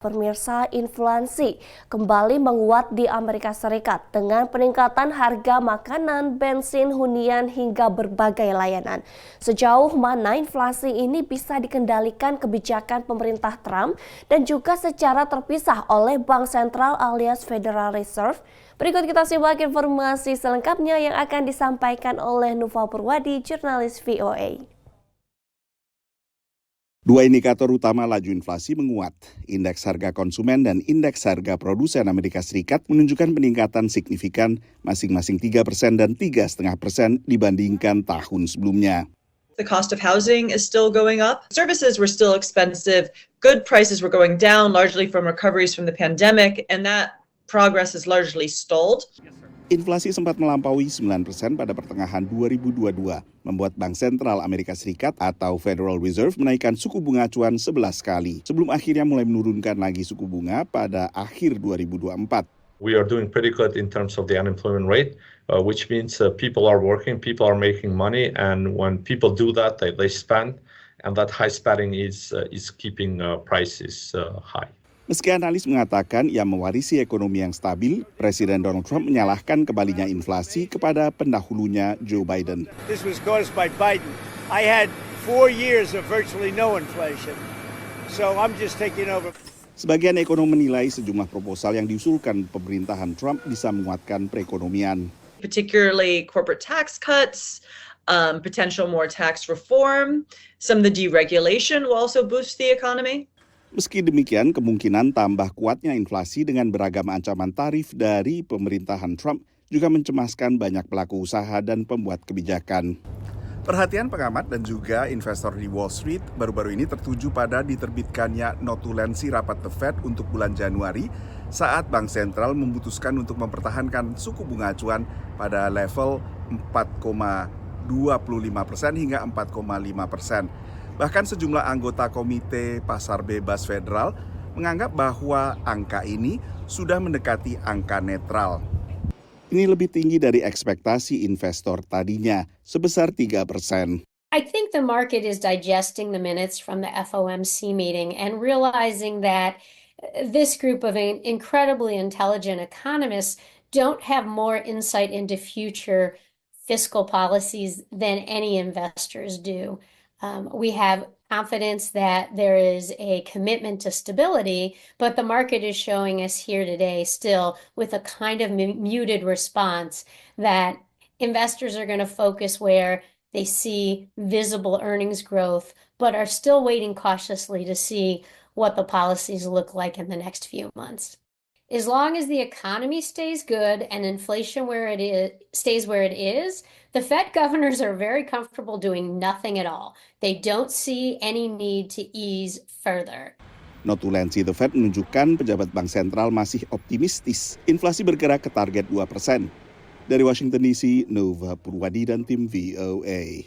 Pemirsa, inflasi kembali menguat di Amerika Serikat dengan peningkatan harga makanan, bensin, hunian, hingga berbagai layanan. Sejauh mana inflasi ini bisa dikendalikan kebijakan pemerintah Trump dan juga secara terpisah oleh Bank Sentral alias Federal Reserve? Berikut kita simak informasi selengkapnya yang akan disampaikan oleh Nuva Purwadi, jurnalis VOA. Dua indikator utama laju inflasi menguat. Indeks harga konsumen dan indeks harga produsen Amerika Serikat menunjukkan peningkatan signifikan masing-masing 3% dan 3,5% dibandingkan tahun sebelumnya. The cost of housing is still going up. Services were still expensive. Good prices were going down, largely from recoveries from the pandemic, and that progress is largely stalled. Inflasi sempat melampaui 9% pada pertengahan 2022, membuat Bank Sentral Amerika Serikat atau Federal Reserve menaikkan suku bunga acuan 11 kali, sebelum akhirnya mulai menurunkan lagi suku bunga pada akhir 2024. We are doing pretty good in terms of the unemployment rate, which means people are working, people are making money, and when people do that, they spend, and that high spending is keeping prices high. Meski analis mengatakan ia mewarisi ekonomi yang stabil, Presiden Donald Trump menyalahkan kembalinya inflasi kepada pendahulunya Joe Biden. This was caused by Biden. I had 4 years of virtually no inflation, so I'm just taking over. Sebagian ekonom menilai sejumlah proposal yang diusulkan pemerintahan Trump bisa menguatkan perekonomian. Particularly corporate tax cuts, potential more tax reform, some of the deregulation will also boost the economy. Meski demikian, kemungkinan tambah kuatnya inflasi dengan beragam ancaman tarif dari pemerintahan Trump juga mencemaskan banyak pelaku usaha dan pembuat kebijakan. Perhatian pengamat dan juga investor di Wall Street baru-baru ini tertuju pada diterbitkannya notulensi rapat The Fed untuk bulan Januari saat Bank Sentral memutuskan untuk mempertahankan suku bunga acuan pada level 4,25% hingga 4,5%. Bahkan sejumlah anggota Komite Pasar Bebas Federal menganggap bahwa angka ini sudah mendekati angka netral. Ini lebih tinggi dari ekspektasi investor tadinya, sebesar 3%. I think the market is digesting the minutes from the FOMC meeting and realizing that this group of incredibly intelligent economists don't have more insight into future fiscal policies than any investors do. We have confidence that there is a commitment to stability, but the market is showing us here today still with a kind of muted response that investors are going to focus where they see visible earnings growth, but are still waiting cautiously to see what the policies look like in the next few months. As long as the economy stays good and inflation stays where it is, the Fed governors are very comfortable doing nothing at all. They don't see any need to ease further. Notulensi The Fed menunjukkan pejabat Bank Sentral masih optimistis inflasi bergerak ke target 2%. Dari Washington DC, Nuva Purwadi dan tim VOA.